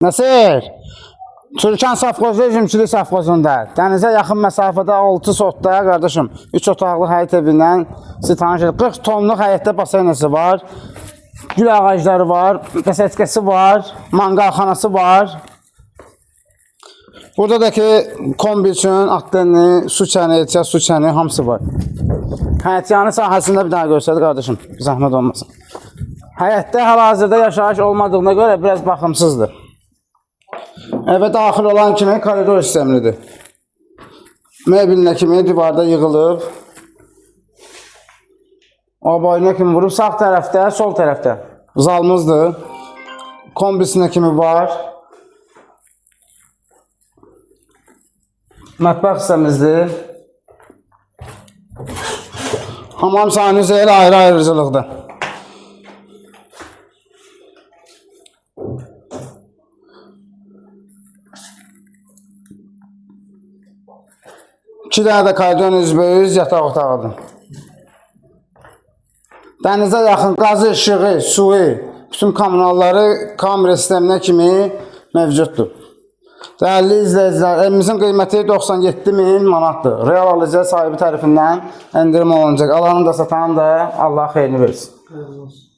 Nəsir? Türkan safxozu üzümçülük safxozunda dənizə yaxın məsafədə 6 sotda qardaşım 3 otaqlı həyət evindən sizi tanış edir. 40 tonluq həyətdə baseynəsi var. Gül ağacları var, qəsətkəsi var, manqalxanası var. Burada da ki kombi üçün atdəni, su çəni, ehtiyac su çəni hamısı var. Həyətyanı sahəsində bir daha göstərdi qardaşım, zəhmət olmasın. Həyətdə hal-hazırda yaşayış olmadığına görə biraz baxımsızdır. Evə daxil olan kimi koridor sistemlidir. Mebelinə kimi divarda yığılıb. Abayına kimi vurub sağ tərəfdə, sol tərəfdə zalımızdır. Kombisinə kimi var. Mətbəx hissəmizdir. Hamam sahəniz elə ayrı-ayrıcılıqda. İki dənə də koridorun üzbəüz yataq otağıdır. Dənizə yaxın qazı, işığı, suyu, bütün kommunalları kamera sisteminə kimi mövcuddur. Dəyərli izləyicilər, evimizin qiyməti 97.000 manatdır. Real alıcı sahibi tərəfindən endirim olunacaq. Alanın da satanın da Allah xeyrini versin.